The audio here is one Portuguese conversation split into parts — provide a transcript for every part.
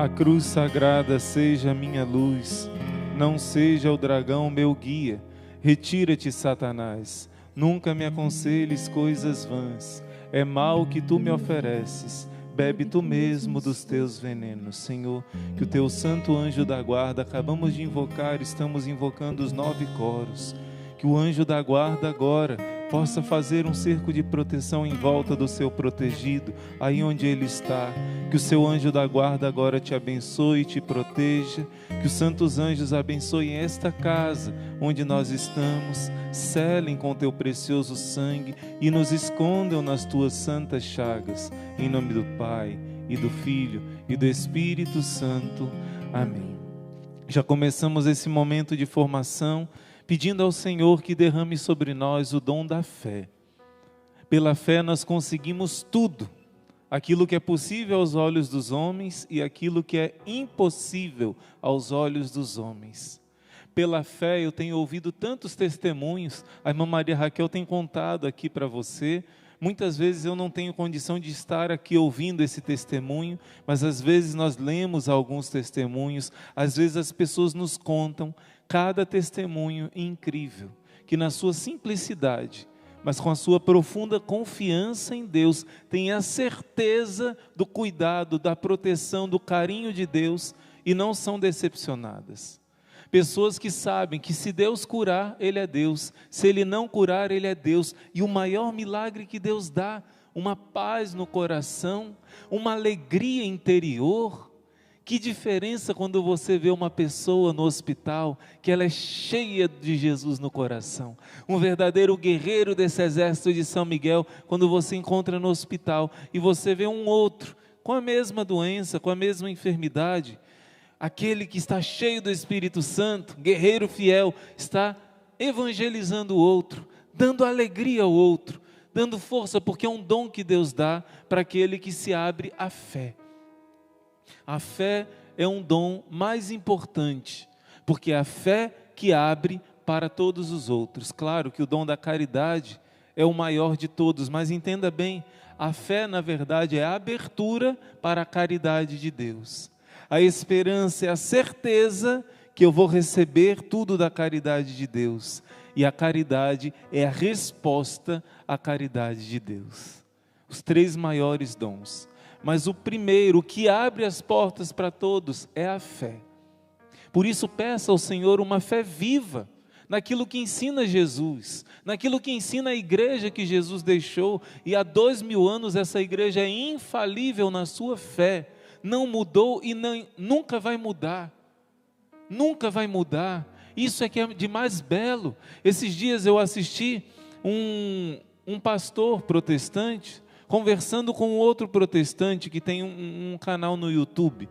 A cruz sagrada seja a minha luz, não seja o dragão meu guia. Retira-te, Satanás, nunca me aconselhes coisas vãs. É mal que tu me ofereces, bebe tu mesmo dos teus venenos. Senhor, que o teu santo anjo da guarda, acabamos de invocar, estamos invocando os 9 coros, que o anjo da guarda agora possa fazer um cerco de proteção em volta do seu protegido, aí onde ele está. Que o seu anjo da guarda agora te abençoe e te proteja. Que os santos anjos abençoem esta casa onde nós estamos, selem com teu precioso sangue e nos escondam nas tuas santas chagas. Em nome do Pai, e do Filho, e do Espírito Santo. Amém. Já começamos esse momento de formação pedindo ao Senhor que derrame sobre nós o dom da fé. Pela fé nós conseguimos tudo, aquilo que é possível aos olhos dos homens e aquilo que é impossível aos olhos dos homens. Pela fé eu tenho ouvido tantos testemunhos, a irmã Maria Raquel tem contado aqui para você. Muitas vezes eu não tenho condição de estar aqui ouvindo esse testemunho, mas às vezes nós lemos alguns testemunhos, às vezes as pessoas nos contam cada testemunho incrível, que na sua simplicidade, mas com a sua profunda confiança em Deus, tem a certeza do cuidado, da proteção, do carinho de Deus e não são decepcionadas. Pessoas que sabem que se Deus curar, Ele é Deus. Se Ele não curar, Ele é Deus. E o maior milagre que Deus dá, uma paz no coração, uma alegria interior. Que diferença quando você vê uma pessoa no hospital, que ela é cheia de Jesus no coração. Um verdadeiro guerreiro desse exército de São Miguel, quando você encontra no hospital e você vê um outro com a mesma doença, com a mesma enfermidade. Aquele que está cheio do Espírito Santo, guerreiro fiel, está evangelizando o outro, dando alegria ao outro, dando força, porque é um dom que Deus dá para aquele que se abre à fé. A fé é um dom mais importante, porque é a fé que abre para todos os outros. Claro que o dom da caridade é o maior de todos, mas entenda bem, a fé na verdade é a abertura para a caridade de Deus. A esperança é a certeza que eu vou receber tudo da caridade de Deus. E a caridade é a resposta à caridade de Deus. Os 3 maiores dons. Mas o primeiro, o que abre as portas para todos, é a fé. Por isso peça ao Senhor uma fé viva, naquilo que ensina Jesus, naquilo que ensina a igreja que Jesus deixou. E há 2000 anos essa igreja é infalível na sua fé. Não mudou e nunca vai mudar. Nunca vai mudar. Isso é que é de mais belo. Esses dias eu assisti um pastor protestante conversando com outro protestante que tem um canal no YouTube.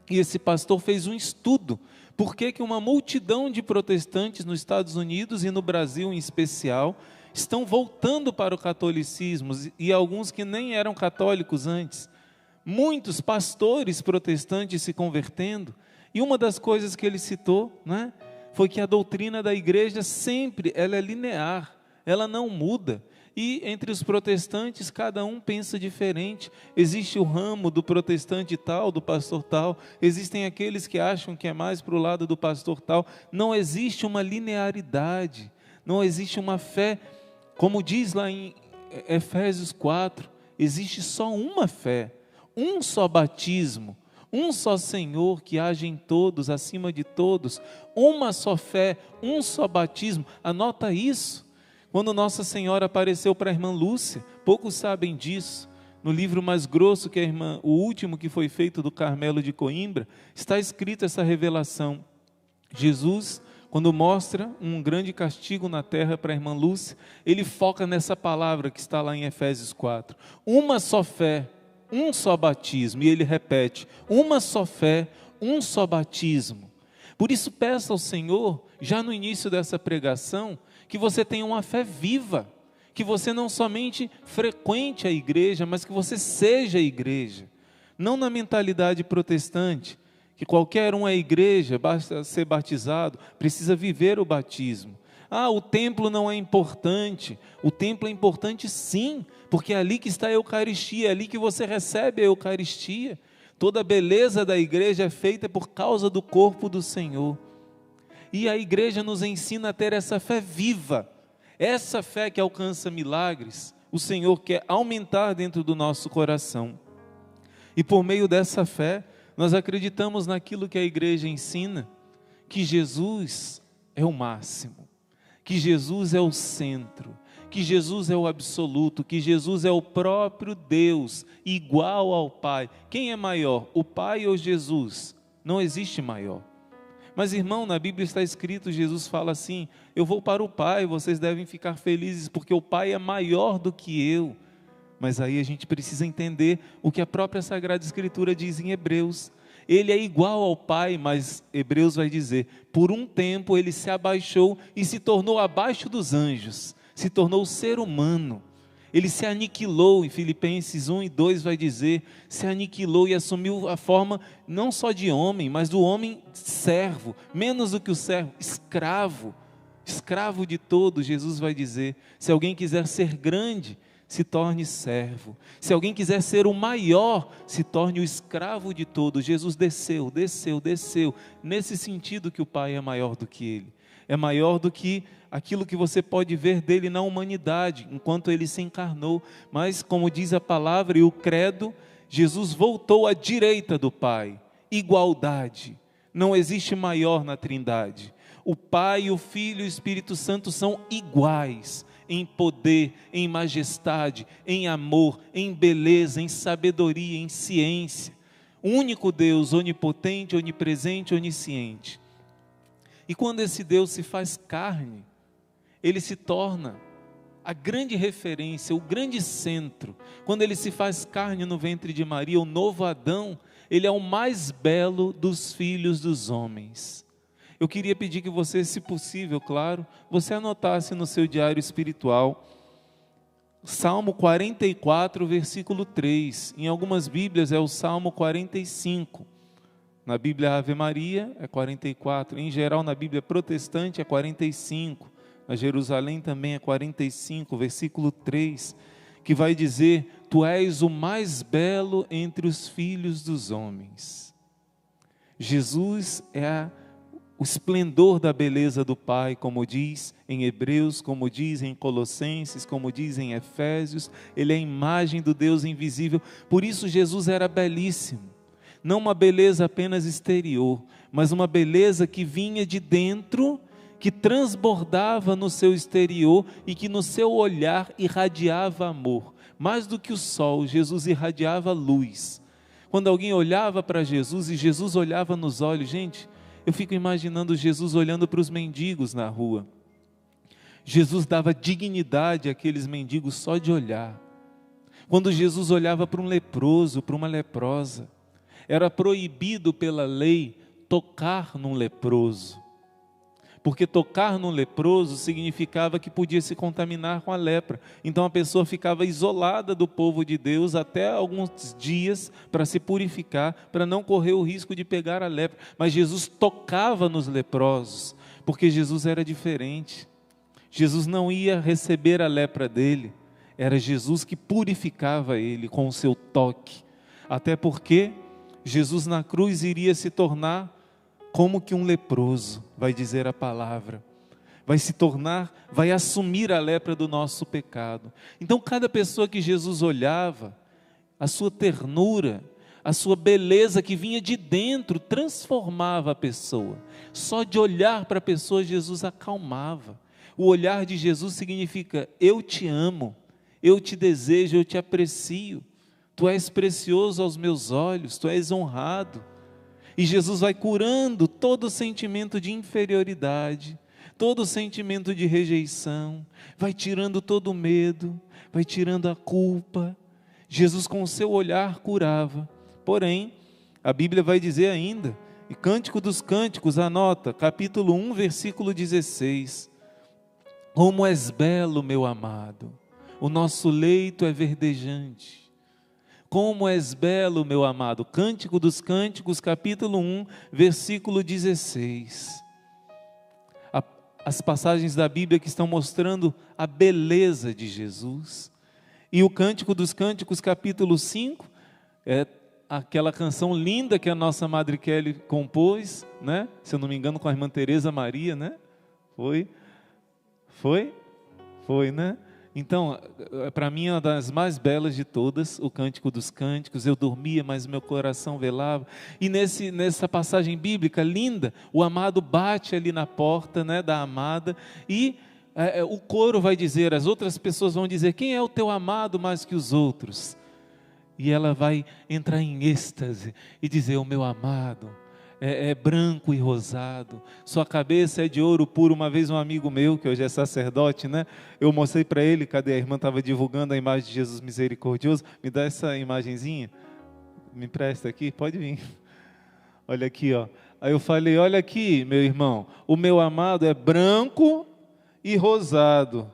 E esse pastor fez um estudo. Por que uma multidão de protestantes nos Estados Unidos e no Brasil em especial estão voltando para o catolicismo, e alguns que nem eram católicos antes. Muitos pastores protestantes se convertendo, e uma das coisas que ele citou, né, foi que a doutrina da igreja sempre ela é linear, ela não muda, e entre os protestantes cada um pensa diferente. Existe o ramo do protestante tal, do pastor tal, existem aqueles que acham que é mais para o lado do pastor tal. Não existe uma linearidade, não existe uma fé, como diz lá em Efésios 4, existe só uma fé, um só batismo, um só Senhor que age em todos, acima de todos, uma só fé, um só batismo. Anota isso. Quando Nossa Senhora apareceu para a irmã Lúcia, poucos sabem disso, no livro mais grosso que a irmã, o último que foi feito do Carmelo de Coimbra, está escrita essa revelação. Jesus, quando mostra um grande castigo na terra para a irmã Lúcia, ele foca nessa palavra que está lá em Efésios 4. Uma só fé, um só batismo. E ele repete, uma só fé, um só batismo. Por isso peça ao Senhor, já no início dessa pregação, que você tenha uma fé viva, que você não somente frequente a igreja, mas que você seja a igreja. Não na mentalidade protestante, que qualquer um é igreja, basta ser batizado, precisa viver o batismo. O templo não é importante. O templo é importante sim, porque é ali que está a Eucaristia, é ali que você recebe a Eucaristia. Toda a beleza da igreja é feita por causa do corpo do Senhor. E a igreja nos ensina a ter essa fé viva, essa fé que alcança milagres. O Senhor quer aumentar dentro do nosso coração. E por meio dessa fé, nós acreditamos naquilo que a igreja ensina, que Jesus é o máximo, que Jesus é o centro, que Jesus é o absoluto, que Jesus é o próprio Deus, igual ao Pai. Quem é maior, o Pai ou Jesus? Não existe maior. Mas, irmão, na Bíblia está escrito, Jesus fala assim: eu vou para o Pai, vocês devem ficar felizes, porque o Pai é maior do que eu. Mas aí a gente precisa entender o que a própria Sagrada Escritura diz em Hebreus. Ele é igual ao Pai, mas Hebreus vai dizer, por um tempo ele se abaixou e se tornou abaixo dos anjos, se tornou ser humano. Ele se aniquilou, em Filipenses 1 e 2 vai dizer, se aniquilou e assumiu a forma não só de homem, mas do homem servo, menos do que o servo, escravo, escravo de todos. Jesus vai dizer, se alguém quiser ser grande, se torne servo. Se alguém quiser ser o maior, se torne o escravo de todos. Jesus desceu, nesse sentido que o Pai é maior do que ele. É maior do que aquilo que você pode ver dele na humanidade, enquanto ele se encarnou. Mas, como diz a palavra e o credo, Jesus voltou à direita do Pai. Igualdade. Não existe maior na Trindade. O Pai, o Filho e o Espírito Santo são iguais em poder, em majestade, em amor, em beleza, em sabedoria, em ciência. O único Deus, onipotente, onipresente, onisciente. E quando esse Deus se faz carne, ele se torna a grande referência, o grande centro. Quando ele se faz carne no ventre de Maria, o novo Adão, ele é o mais belo dos filhos dos homens. Eu queria pedir que você, se possível, claro, você anotasse no seu diário espiritual, Salmo 44, versículo 3. Em algumas Bíblias é o Salmo 45. Na Bíblia Ave Maria é 44. Em geral, na Bíblia protestante é 45. Na Jerusalém também é 45, versículo 3. Que vai dizer, tu és o mais belo entre os filhos dos homens. Jesus é o esplendor da beleza do Pai, como diz em Hebreus, como diz em Colossenses, como diz em Efésios. Ele é a imagem do Deus invisível. Por isso Jesus era belíssimo. Não uma beleza apenas exterior, mas uma beleza que vinha de dentro, que transbordava no seu exterior e que no seu olhar irradiava amor. Mais do que o sol, Jesus irradiava luz. Quando alguém olhava para Jesus e Jesus olhava nos olhos, gente, eu fico imaginando Jesus olhando para os mendigos na rua. Jesus dava dignidade àqueles mendigos só de olhar. Quando Jesus olhava para um leproso, para uma leprosa, era proibido pela lei tocar num leproso. Porque tocar num leproso significava que podia se contaminar com a lepra. Então a pessoa ficava isolada do povo de Deus até alguns dias para se purificar, para não correr o risco de pegar a lepra. Mas Jesus tocava nos leprosos, porque Jesus era diferente. Jesus não ia receber a lepra dele, era Jesus que purificava ele com o seu toque. Até porque Jesus na cruz iria se tornar como que um leproso, vai dizer a palavra, vai se tornar, vai assumir a lepra do nosso pecado. Então cada pessoa que Jesus olhava, a sua ternura, a sua beleza que vinha de dentro, transformava a pessoa. Só de olhar para a pessoa, Jesus acalmava. O olhar de Jesus significa, eu te amo, eu te desejo, eu te aprecio, tu és precioso aos meus olhos, tu és honrado. E Jesus vai curando todo sentimento de inferioridade, todo sentimento de rejeição, vai tirando todo o medo, vai tirando a culpa. Jesus com o seu olhar curava. Porém, a Bíblia vai dizer ainda, e Cântico dos Cânticos, anota, capítulo 1, versículo 16. Como és belo, meu amado, o nosso leito é verdejante. Como és belo, meu amado. Cântico dos Cânticos, capítulo 1, versículo 16. As passagens da Bíblia que estão mostrando a beleza de Jesus. E o Cântico dos Cânticos, capítulo 5, aquela canção linda que a nossa Madre Kelly compôs, né? Se eu não me engano, com a irmã Tereza Maria, né? Foi, né? Então, para mim é uma das mais belas de todas, o Cântico dos Cânticos. Eu dormia, mas meu coração velava. E nessa passagem bíblica linda, o amado bate ali na porta, né, da amada, e o coro vai dizer, as outras pessoas vão dizer: quem é o teu amado mais que os outros? E ela vai entrar em êxtase e dizer: o meu amado é branco e rosado, sua cabeça é de ouro puro. Uma vez um amigo meu, que hoje é sacerdote, né? Eu mostrei para ele, cadê? A irmã estava divulgando a imagem de Jesus misericordioso. Me dá essa imagenzinha, me empresta aqui, pode vir. Olha aqui, ó. Aí eu falei: olha aqui, meu irmão, o meu amado é branco e rosado,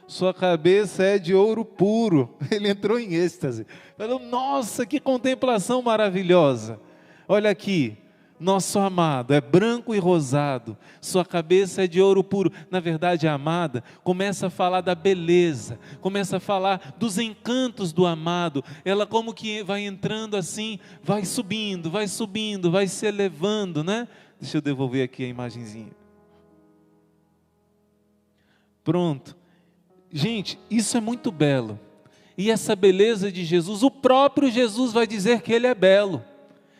sua cabeça é de ouro puro. Ele entrou em êxtase, falou: nossa, que contemplação maravilhosa. Olha aqui, nosso amado é branco e rosado, sua cabeça é de ouro puro. Na verdade, a amada começa a falar da beleza, começa a falar dos encantos do amado. Ela como que vai entrando assim, vai subindo, vai se elevando, né? Deixa eu devolver aqui a imagenzinha. Pronto. Gente, isso é muito belo. E essa beleza de Jesus, o próprio Jesus vai dizer que Ele é belo.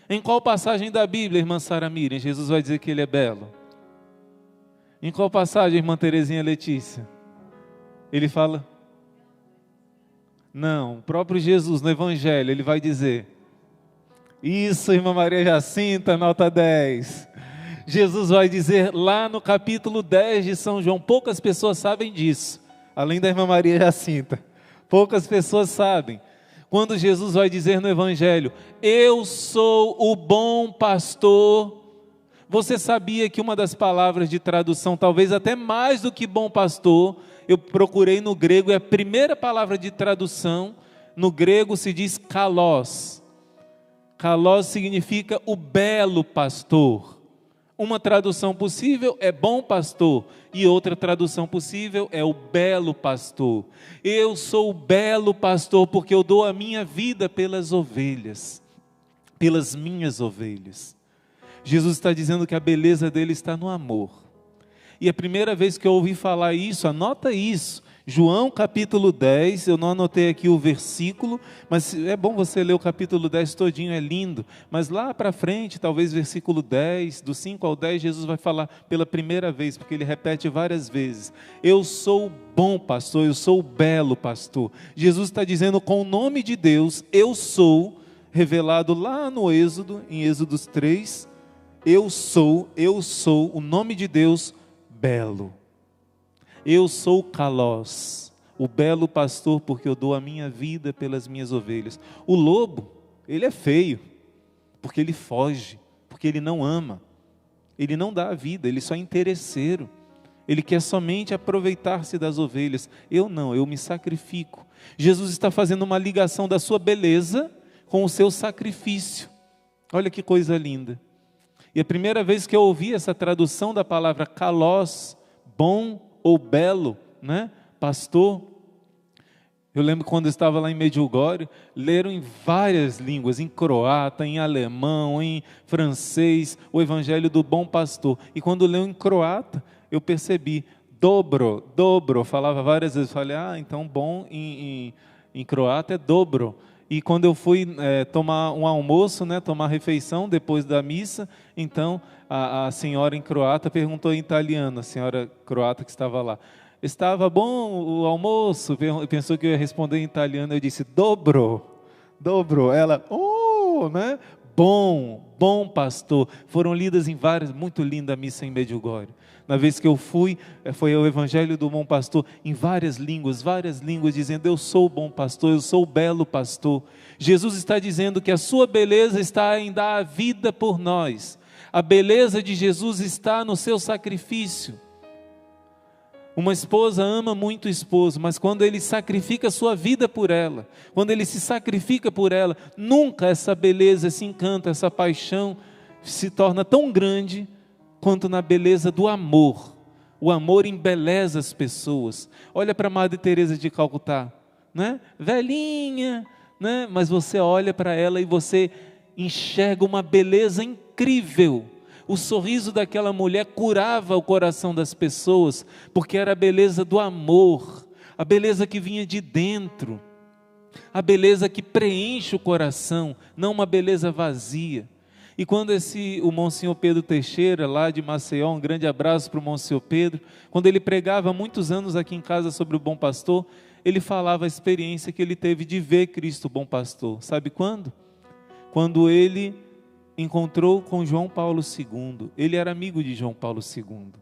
Em qual passagem da Bíblia, irmã Sara Miriam, Jesus vai dizer que Ele é belo? Em qual passagem, irmã Terezinha Letícia? Ele fala? Não, o próprio Jesus no Evangelho, Ele vai dizer. Isso, irmã Maria Jacinta, nota 10. Jesus vai dizer lá no capítulo 10 de São João. Poucas pessoas sabem disso, além da irmã Maria Jacinta. Poucas pessoas sabem. Quando Jesus vai dizer no Evangelho: eu sou o bom pastor. Você sabia que uma das palavras de tradução, talvez até mais do que bom pastor, eu procurei no grego, é a primeira palavra de tradução. No grego se diz kalos. Kalos significa o belo pastor. Uma tradução possível é bom pastor, e outra tradução possível é o belo pastor. Eu sou o belo pastor porque eu dou a minha vida pelas ovelhas, pelas minhas ovelhas. Jesus está dizendo que a beleza dele está no amor. E a primeira vez que eu ouvi falar isso, anota isso, João capítulo 10, eu não anotei aqui o versículo, mas é bom você ler o capítulo 10 todinho, é lindo. Mas lá para frente, talvez versículo 10, do 5 ao 10, Jesus vai falar pela primeira vez, porque ele repete várias vezes: eu sou o bom pastor, eu sou o belo pastor. Jesus está dizendo com o nome de Deus, eu sou, revelado lá no Êxodo, em Êxodos 3, eu sou, o nome de Deus, belo. Eu sou o Kalos, o belo pastor, porque eu dou a minha vida pelas minhas ovelhas. O lobo, ele é feio, porque ele foge, porque ele não ama, ele não dá a vida, ele só é interesseiro, ele quer somente aproveitar-se das ovelhas. Eu não, eu me sacrifico. Jesus está fazendo uma ligação da sua beleza com o seu sacrifício. Olha que coisa linda. E a primeira vez que eu ouvi essa tradução da palavra Kalos, bom ou belo, né? Pastor, eu lembro quando eu estava lá em Medjugorje, leram em várias línguas, em croata, em alemão, em francês, o Evangelho do Bom Pastor. E quando leu em croata, eu percebi, dobro, falava várias vezes, falei, então bom em croata é dobro. E quando eu fui tomar um almoço, né, tomar refeição depois da missa, então a senhora em croata perguntou em italiano, a senhora croata que estava lá: estava bom o almoço? Pensou que eu ia responder em italiano, eu disse dobro. Ela, né? Bom pastor. Foram lidas em várias, muito linda a missa em Medjugorje. Na vez que eu fui, foi o Evangelho do Bom Pastor, em várias línguas, dizendo: eu sou o bom pastor, eu sou o belo pastor. Jesus está dizendo que a sua beleza está em dar a vida por nós. A beleza de Jesus está no seu sacrifício. Uma esposa ama muito o esposo, mas quando ele sacrifica a sua vida por ela, quando ele se sacrifica por ela, nunca essa beleza, esse encanto, essa paixão se torna tão grande quanto na beleza do amor. O amor embeleza as pessoas. Olha para a Madre Teresa de Calcutá, né? Velhinha, né? Mas você olha para ela e você enxerga uma beleza incrível. O sorriso daquela mulher curava o coração das pessoas, porque era a beleza do amor, a beleza que vinha de dentro, a beleza que preenche o coração, não uma beleza vazia. E quando o Monsenhor Pedro Teixeira, lá de Maceió, um grande abraço para o Monsenhor Pedro, quando ele pregava há muitos anos aqui em casa sobre o Bom Pastor, ele falava a experiência que ele teve de ver Cristo Bom Pastor. Sabe quando? Quando ele encontrou com João Paulo II. Ele era amigo de João Paulo II,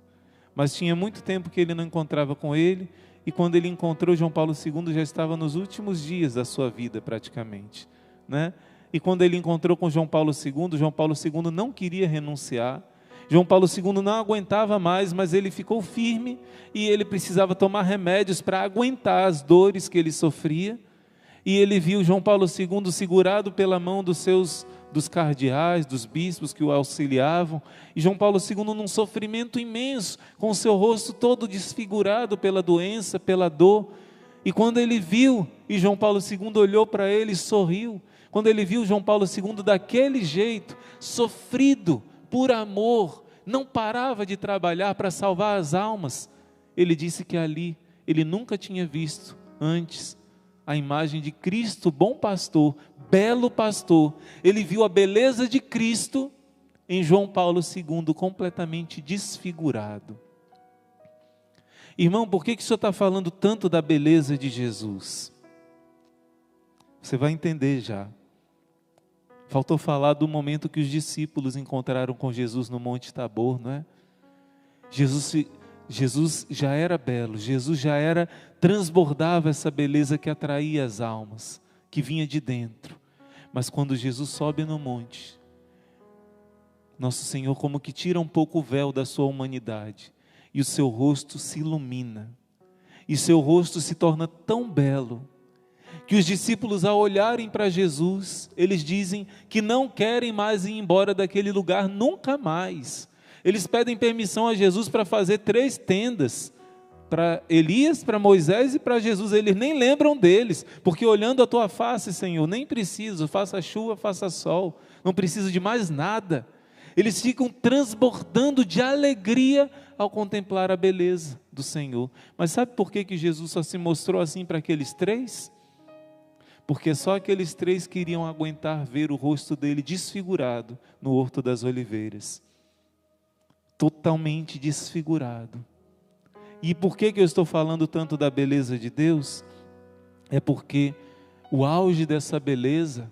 mas tinha muito tempo que ele não encontrava com ele, e quando ele encontrou João Paulo II, já estava nos últimos dias da sua vida praticamente, né? E quando ele encontrou com João Paulo II não queria renunciar. João Paulo II não aguentava mais, mas ele ficou firme, e ele precisava tomar remédios para aguentar as dores que ele sofria. E ele viu João Paulo II segurado pela mão dos cardeais, dos bispos que o auxiliavam, e João Paulo II num sofrimento imenso, com o seu rosto todo desfigurado pela doença, pela dor. E quando ele viu, e João Paulo II olhou para ele e sorriu, quando ele viu João Paulo II daquele jeito, sofrido por amor, não parava de trabalhar para salvar as almas, ele disse que ali ele nunca tinha visto antes a imagem de Cristo, bom pastor, belo pastor. Ele viu a beleza de Cristo em João Paulo II, completamente desfigurado. Irmão, por que o senhor está falando tanto da beleza de Jesus? Você vai entender já. Faltou falar do momento que os discípulos encontraram com Jesus no Monte Tabor, não é? Jesus já era belo, Jesus já transbordava essa beleza que atraía as almas, que vinha de dentro. Mas quando Jesus sobe no monte, nosso Senhor como que tira um pouco o véu da sua humanidade, e o seu rosto se ilumina, e seu rosto se torna tão belo, que os discípulos, ao olharem para Jesus, eles dizem que não querem mais ir embora daquele lugar nunca mais. Eles pedem permissão a Jesus para fazer 3 tendas, para Elias, para Moisés e para Jesus. Eles nem lembram deles, porque olhando a tua face, Senhor, nem preciso, faça chuva, faça sol, não preciso de mais nada. Eles ficam transbordando de alegria ao contemplar a beleza do Senhor. Mas sabe por que Jesus só se mostrou assim para aqueles 3? Porque só aqueles 3 queriam aguentar ver o rosto dele desfigurado no Horto das Oliveiras. Totalmente desfigurado. E por que eu estou falando tanto da beleza de Deus? É porque o auge dessa beleza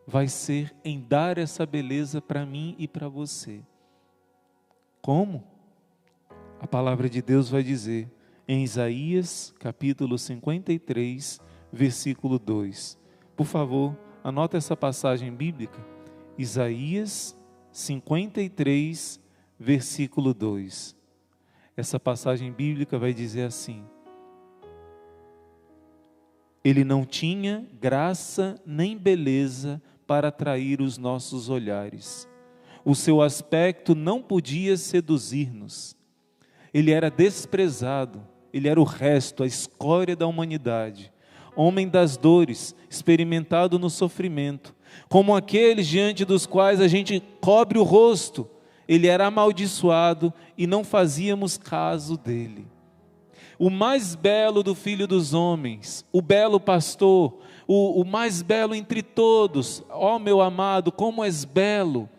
vai ser em dar essa beleza para mim e para você. Como? A palavra de Deus vai dizer em Isaías capítulo 53, versículo 2. Por favor, anota essa passagem bíblica. Isaías 53, versículo 2. Essa passagem bíblica vai dizer assim: Ele não tinha graça nem beleza para atrair os nossos olhares. O seu aspecto não podia seduzir-nos. Ele era desprezado, ele era o resto, a escória da humanidade. Homem das dores, experimentado no sofrimento, como aqueles diante dos quais a gente cobre o rosto. Ele era amaldiçoado e não fazíamos caso dele. O mais belo do Filho dos Homens, o belo pastor, o mais belo entre todos. Ó meu amado, como és belo!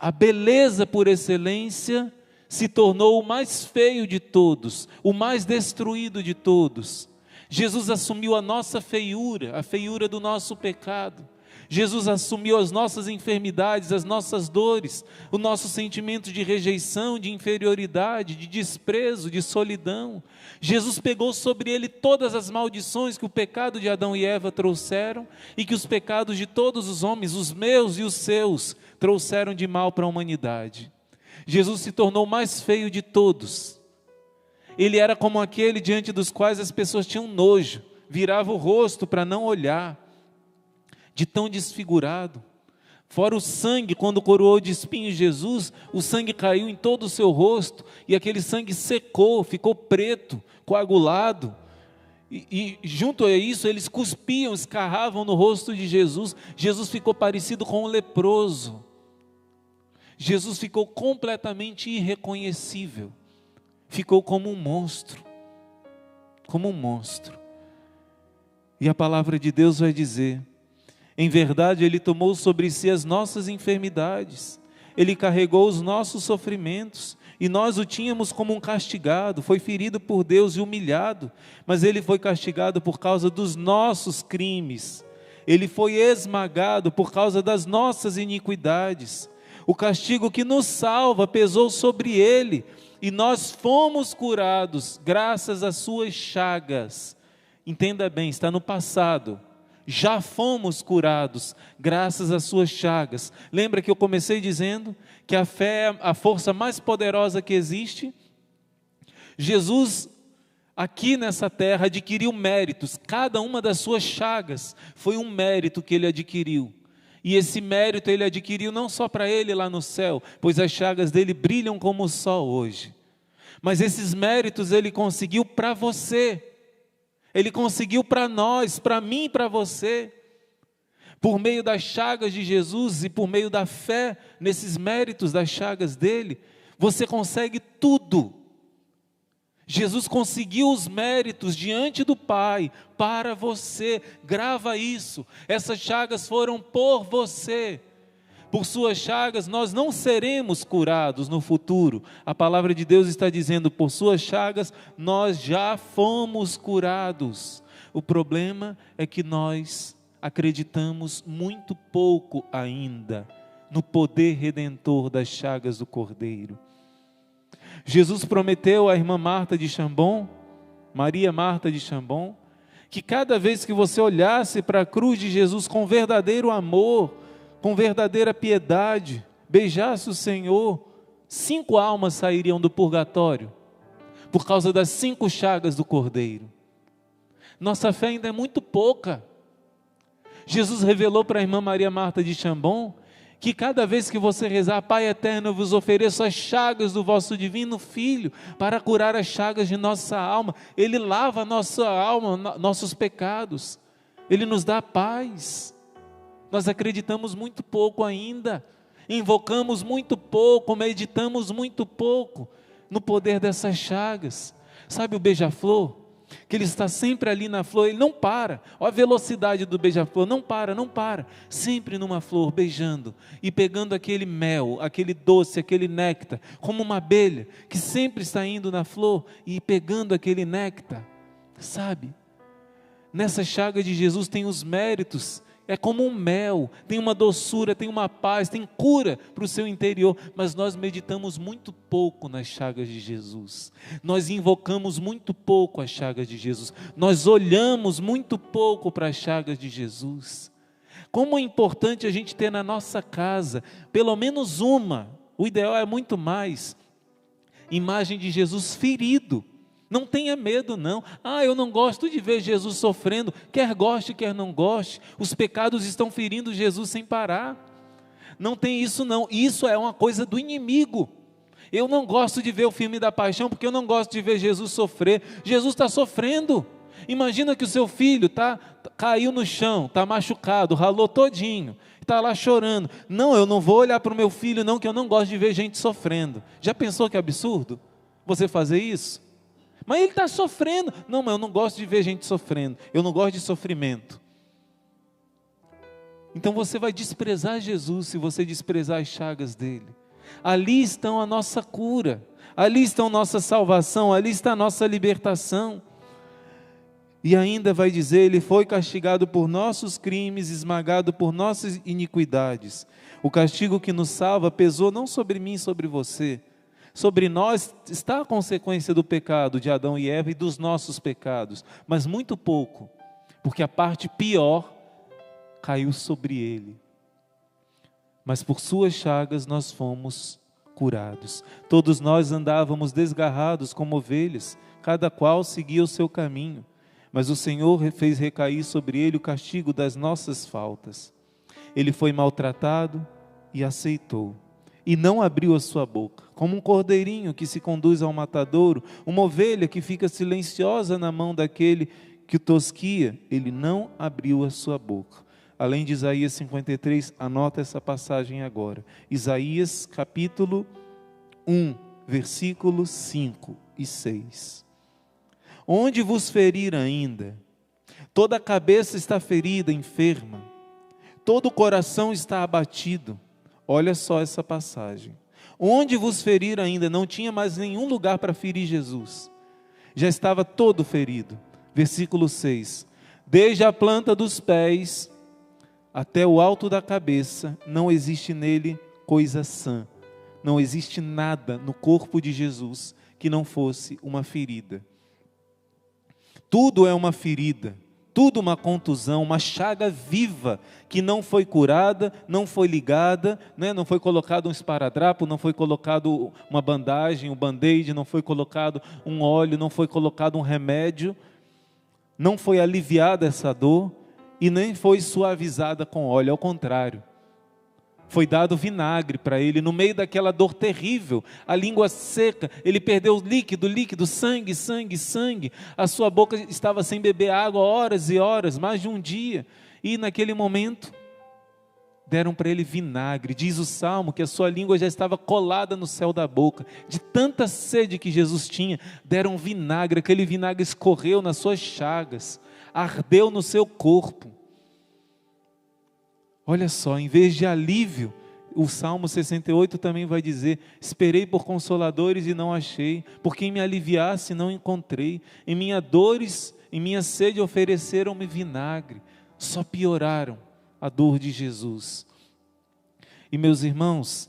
A beleza por excelência se tornou o mais feio de todos, o mais destruído de todos. Jesus assumiu a nossa feiura, a feiura do nosso pecado. Jesus assumiu as nossas enfermidades, as nossas dores, o nosso sentimento de rejeição, de inferioridade, de desprezo, de solidão. Jesus pegou sobre ele todas as maldições que o pecado de Adão e Eva trouxeram e que os pecados de todos os homens, os meus e os seus, trouxeram de mal para a humanidade. Jesus se tornou o mais feio de todos. Ele era como aquele diante dos quais as pessoas tinham nojo, virava o rosto para não olhar, de tão desfigurado. Fora o sangue, quando coroou de espinhos Jesus, o sangue caiu em todo o seu rosto, e aquele sangue secou, ficou preto, coagulado, E junto a isso, eles cuspiam, escarravam no rosto de Jesus. Jesus ficou parecido com um leproso. Jesus ficou completamente irreconhecível. Ficou como um monstro. Como um monstro. E a palavra de Deus vai dizer: em verdade, Ele tomou sobre si as nossas enfermidades. Ele carregou os nossos sofrimentos. E nós o tínhamos como um castigado, foi ferido por Deus e humilhado, mas Ele foi castigado por causa dos nossos crimes. Ele foi esmagado por causa das nossas iniquidades. O castigo que nos salva pesou sobre Ele, e nós fomos curados graças às suas chagas. Entenda bem, está no passado. Já fomos curados graças às suas chagas. Lembra que eu comecei dizendo que a fé é a força mais poderosa que existe? Jesus, aqui nessa terra, adquiriu méritos. Cada uma das suas chagas foi um mérito que Ele adquiriu. E esse mérito Ele adquiriu não só para Ele lá no céu, pois as chagas dele brilham como o sol hoje. Mas esses méritos Ele conseguiu para você. Ele conseguiu para nós, para mim e para você. Por meio das chagas de Jesus e por meio da fé nesses méritos das chagas dele, você consegue tudo. Jesus conseguiu os méritos diante do Pai para você. Grava isso. Essas chagas foram por você. Por suas chagas nós não seremos curados no futuro. A palavra de Deus está dizendo: por suas chagas nós já fomos curados. O problema é que nós acreditamos muito pouco ainda no poder redentor das chagas do Cordeiro. Jesus prometeu à irmã Marta de Chambon, Maria Marta de Chambon, que cada vez que você olhasse para a cruz de Jesus com verdadeiro amor, com verdadeira piedade, beijasse o Senhor, 5 almas sairiam do purgatório, por causa das 5 chagas do Cordeiro. Nossa fé ainda é muito pouca. Jesus revelou para a irmã Maria Marta de Chambon, que cada vez que você rezar: Pai eterno, eu vos ofereço as chagas do vosso divino Filho, para curar as chagas de nossa alma. Ele lava a nossa alma, nossos pecados, Ele nos dá paz. Nós acreditamos muito pouco ainda, invocamos muito pouco, meditamos muito pouco no poder dessas chagas. Sabe o beija-flor? Que ele está sempre ali na flor, ele não para. Olha a velocidade do beija-flor, não para. Sempre numa flor, beijando e pegando aquele mel, aquele doce, aquele néctar, como uma abelha que sempre está indo na flor e pegando aquele néctar. Sabe? Nessa chaga de Jesus tem os méritos. É como um mel, tem uma doçura, tem uma paz, tem cura para o seu interior. Mas nós meditamos muito pouco nas chagas de Jesus. Nós invocamos muito pouco as chagas de Jesus. Nós olhamos muito pouco para as chagas de Jesus. Como é importante a gente ter na nossa casa, pelo menos uma, o ideal é muito mais, imagem de Jesus ferido. Não tenha medo não. Eu não gosto de ver Jesus sofrendo. Quer goste, quer não goste. Os pecados estão ferindo Jesus sem parar. Não tem isso não. Isso é uma coisa do inimigo. Eu não gosto de ver o filme da paixão porque eu não gosto de ver Jesus sofrer. Jesus está sofrendo. Imagina que o seu filho caiu no chão, está machucado, ralou todinho, está lá chorando. Não, eu não vou olhar para o meu filho não, que eu não gosto de ver gente sofrendo. Já pensou que absurdo você fazer isso? Mas ele está sofrendo. Não, mas eu não gosto de ver gente sofrendo. Eu não gosto de sofrimento. Então você vai desprezar Jesus se você desprezar as chagas dele. Ali estão a nossa cura. Ali está a nossa salvação. Ali está a nossa libertação. E ainda vai dizer: ele foi castigado por nossos crimes, esmagado por nossas iniquidades. O castigo que nos salva pesou não sobre mim, sobre você. Sobre nós está a consequência do pecado de Adão e Eva e dos nossos pecados, mas muito pouco, porque a parte pior caiu sobre ele. Mas por suas chagas nós fomos curados. Todos nós andávamos desgarrados como ovelhas, cada qual seguia o seu caminho, mas o Senhor fez recair sobre ele o castigo das nossas faltas. Ele foi maltratado e aceitou. E não abriu a sua boca, como um cordeirinho que se conduz ao matadouro, uma ovelha que fica silenciosa na mão daquele que tosquia, ele não abriu a sua boca. Além de Isaías 53, anota essa passagem agora. Isaías capítulo 1, versículos 5 e 6. Onde vos ferir ainda, toda a cabeça está ferida, enferma, todo o coração está abatido. Olha só essa passagem. Onde vos ferir ainda, não tinha mais nenhum lugar para ferir Jesus. Já estava todo ferido. Versículo 6. Desde a planta dos pés até o alto da cabeça, não existe nele coisa sã. Não existe nada no corpo de Jesus que não fosse uma ferida. Tudo é uma ferida, tudo uma contusão, uma chaga viva que não foi curada, não foi ligada, né? Não foi colocado um esparadrapo, não foi colocado uma bandagem, um band-aid, não foi colocado um óleo, não foi colocado um remédio, não foi aliviada essa dor e nem foi suavizada com óleo, ao contrário. Foi dado vinagre para ele, no meio daquela dor terrível, a língua seca, ele perdeu líquido, sangue, a sua boca estava sem beber água horas e horas, mais de um dia, e naquele momento, deram para ele vinagre. Diz o Salmo que a sua língua já estava colada no céu da boca, de tanta sede que Jesus tinha, deram vinagre, aquele vinagre escorreu nas suas chagas, ardeu no seu corpo. Olha só, em vez de alívio, o Salmo 68 também vai dizer: esperei por consoladores e não achei, por quem me aliviasse não encontrei, em minha dores, em minha sede ofereceram-me vinagre, só pioraram a dor de Jesus. E meus irmãos,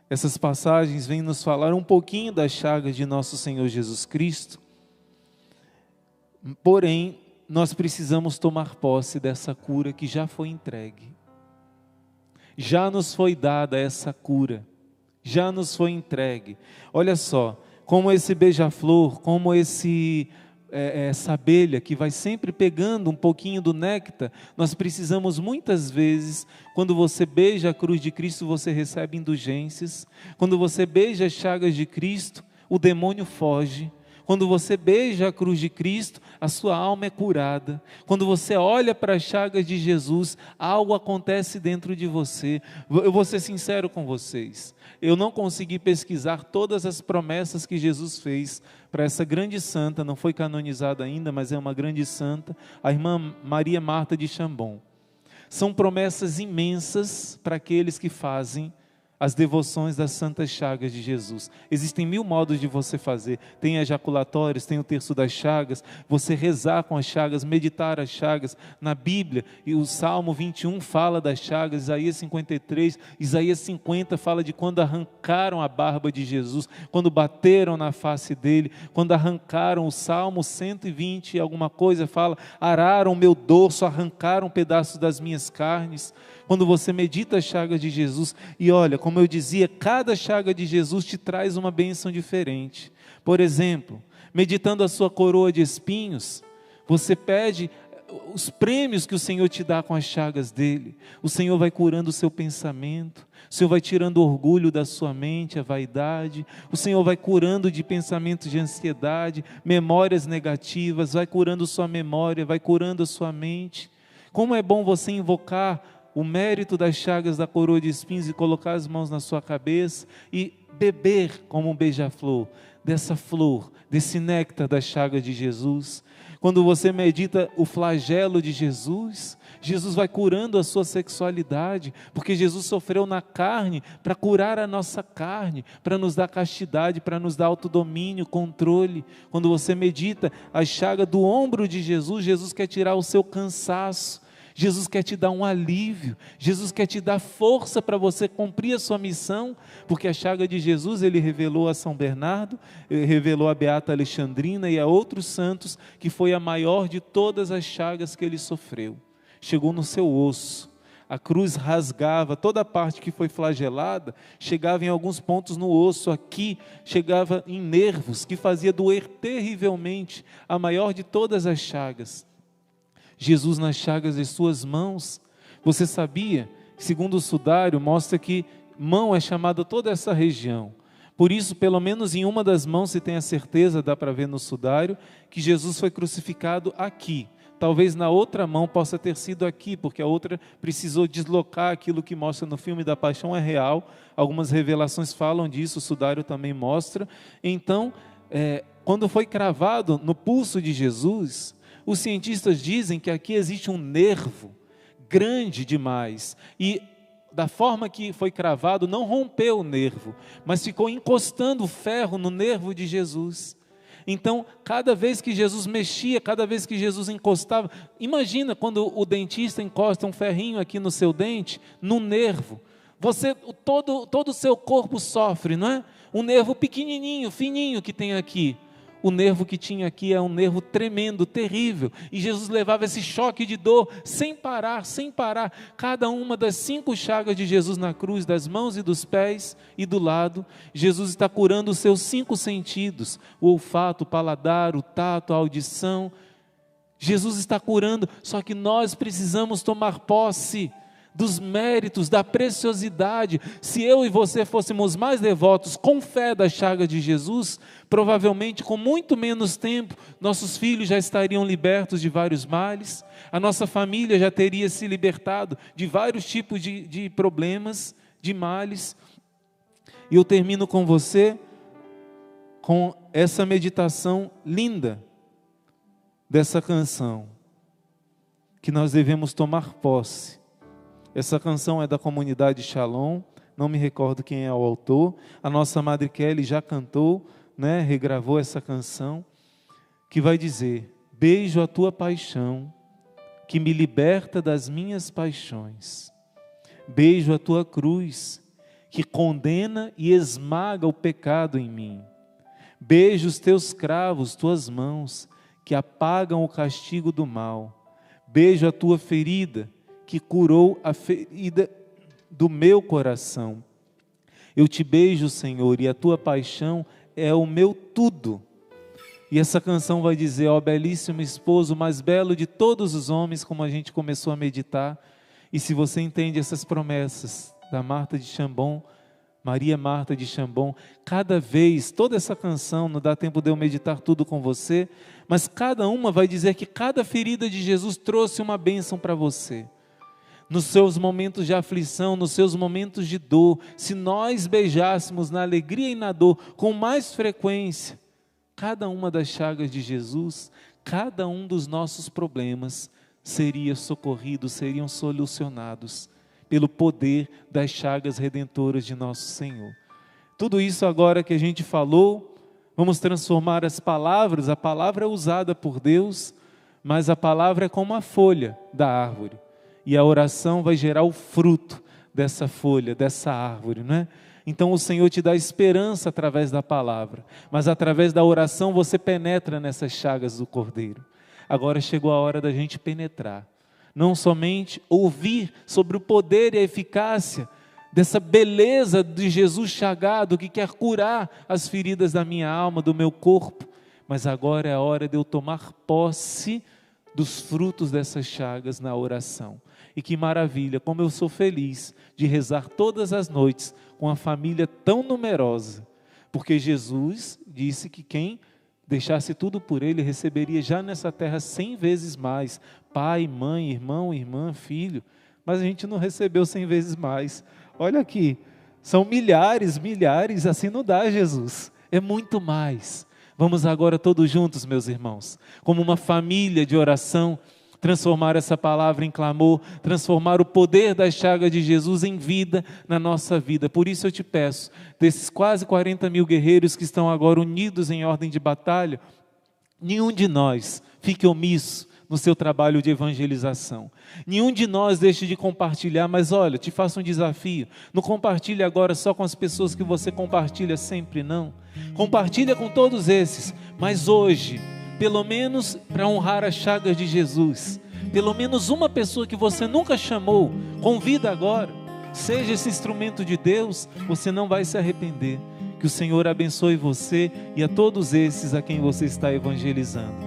essas passagens vêm nos falar um pouquinho das chagas de nosso Senhor Jesus Cristo, porém, nós precisamos tomar posse dessa cura que já foi entregue. Já nos foi dada essa cura, já nos foi entregue. Olha só, como esse beija-flor, como essa abelha que vai sempre pegando um pouquinho do néctar, nós precisamos muitas vezes, quando você beija a cruz de Cristo, você recebe indulgências. Quando você beija as chagas de Cristo, o demônio foge. Quando você beija a cruz de Cristo, a sua alma é curada. Quando você olha para as chagas de Jesus, algo acontece dentro de você. Eu vou ser sincero com vocês. Eu não consegui pesquisar todas as promessas que Jesus fez para essa grande santa, não foi canonizada ainda, mas é uma grande santa, a irmã Maria Marta de Chambon. São promessas imensas para aqueles que fazem as devoções das santas chagas de Jesus. Existem 1000 modos de você fazer. Tem ejaculatórios, tem o terço das chagas, você rezar com as chagas, meditar as chagas. Na Bíblia, e o Salmo 21 fala das chagas, Isaías 53, Isaías 50 fala de quando arrancaram a barba de Jesus, quando bateram na face dele, quando arrancaram. O Salmo 120 alguma coisa fala: araram o meu dorso, arrancaram um pedaço das minhas carnes. Quando você medita as chagas de Jesus, e olha, como eu dizia, cada chaga de Jesus te traz uma bênção diferente. Por exemplo, meditando a sua coroa de espinhos, você pede os prêmios que o Senhor te dá com as chagas dele. O Senhor vai curando o seu pensamento, o Senhor vai tirando o orgulho da sua mente, a vaidade, o Senhor vai curando de pensamentos de ansiedade, memórias negativas, vai curando sua memória, vai curando a sua mente. Como é bom você invocar o mérito das chagas da coroa de espinhos e colocar as mãos na sua cabeça e beber como um beija-flor, dessa flor, desse néctar das chagas de Jesus. Quando você medita o flagelo de Jesus, Jesus vai curando a sua sexualidade, porque Jesus sofreu na carne para curar a nossa carne, para nos dar castidade, para nos dar autodomínio, controle. Quando você medita a chaga do ombro de Jesus, Jesus quer tirar o seu cansaço, Jesus quer te dar um alívio, Jesus quer te dar força para você cumprir a sua missão, porque a chaga de Jesus ele revelou a São Bernardo, ele revelou a Beata Alexandrina e a outros santos, que foi a maior de todas as chagas que ele sofreu. Chegou no seu osso, a cruz rasgava toda a parte que foi flagelada, chegava em alguns pontos no osso, aqui chegava em nervos, que fazia doer terrivelmente, a maior de todas as chagas. Jesus nas chagas de suas mãos. Você sabia? Segundo o sudário, mostra que mão é chamada toda essa região. Por isso, pelo menos em uma das mãos se tem a certeza, dá para ver no sudário, que Jesus foi crucificado aqui, Talvez na outra mão possa ter sido aqui, porque a outra precisou deslocar. Aquilo que mostra no filme da Paixão é real. Algumas revelações falam disso, o sudário também mostra. Então, quando foi cravado no pulso de Jesus, os cientistas dizem que aqui existe um nervo grande demais, e da forma que foi cravado, não rompeu o nervo, mas ficou encostando o ferro no nervo de Jesus. Então, cada vez que Jesus mexia, cada vez que Jesus encostava, imagina quando o dentista encosta um ferrinho aqui no seu dente, no nervo, todo o seu corpo sofre, não é? Um nervo pequenininho, fininho que tem aqui. O nervo que tinha aqui é um nervo tremendo, terrível, e Jesus levava esse choque de dor sem parar, sem parar. Cada uma das 5 chagas de Jesus na cruz, das mãos e dos pés e do lado, Jesus está curando os seus 5 sentidos, o olfato, o paladar, o tato, a audição. Jesus está curando, só que nós precisamos tomar posse dos méritos, da preciosidade. Se eu e você fôssemos mais devotos com fé da chaga de Jesus, provavelmente com muito menos tempo, nossos filhos já estariam libertos de vários males, a nossa família já teria se libertado de vários tipos de problemas, de males. E eu termino com você, com essa meditação linda dessa canção, que nós devemos tomar posse. Essa canção é da comunidade Shalom, não me recordo quem é o autor. A nossa Madre Kelly já cantou, né, regravou essa canção, que vai dizer: beijo a tua paixão, que me liberta das minhas paixões. Beijo a tua cruz, que condena e esmaga o pecado em mim. Beijo os teus cravos, tuas mãos, que apagam o castigo do mal. Beijo a tua ferida, que curou a ferida do meu coração. Eu te beijo, Senhor, e a tua paixão é o meu tudo. E essa canção vai dizer: ó belíssimo esposo, mais belo de todos os homens, como a gente começou a meditar. E se você entende essas promessas da Marta de Chambon, Maria Marta de Chambon, cada vez, toda essa canção, não dá tempo de eu meditar tudo com você, mas cada uma vai dizer que cada ferida de Jesus trouxe uma bênção para você. Nos seus momentos de aflição, nos seus momentos de dor, se nós beijássemos na alegria e na dor com mais frequência cada uma das chagas de Jesus, cada um dos nossos problemas seria socorrido, seriam solucionados pelo poder das chagas redentoras de nosso Senhor. Tudo isso agora que a gente falou, vamos transformar as palavras. A palavra é usada por Deus, mas a palavra é como a folha da árvore. E a oração vai gerar o fruto dessa folha, dessa árvore, não é? Então o Senhor te dá esperança através da palavra, mas através da oração você penetra nessas chagas do Cordeiro. Agora chegou a hora da gente penetrar, não somente ouvir sobre o poder e a eficácia dessa beleza de Jesus chagado, que quer curar as feridas da minha alma, do meu corpo, mas agora é a hora de eu tomar posse dos frutos dessas chagas na oração. E que maravilha, como eu sou feliz de rezar todas as noites com uma família tão numerosa, porque Jesus disse que quem deixasse tudo por Ele receberia já nessa terra 100 vezes mais, pai, mãe, irmão, irmã, filho, mas a gente não recebeu 100 vezes mais. Olha aqui, são milhares, assim não dá, Jesus, é muito mais. Vamos agora todos juntos, meus irmãos, como uma família de oração, transformar essa palavra em clamor, transformar o poder das chagas de Jesus em vida na nossa vida. Por isso eu te peço, desses quase 40 mil guerreiros que estão agora unidos em ordem de batalha, nenhum de nós fique omisso no seu trabalho de evangelização. Nenhum de nós deixe de compartilhar, mas olha, te faço um desafio, não compartilhe agora só com as pessoas que você compartilha sempre, não. Compartilha com todos esses, mas hoje, pelo menos para honrar as chagas de Jesus, pelo menos uma pessoa que você nunca chamou, convida agora, seja esse instrumento de Deus, você não vai se arrepender. Que o Senhor abençoe você e a todos esses a quem você está evangelizando.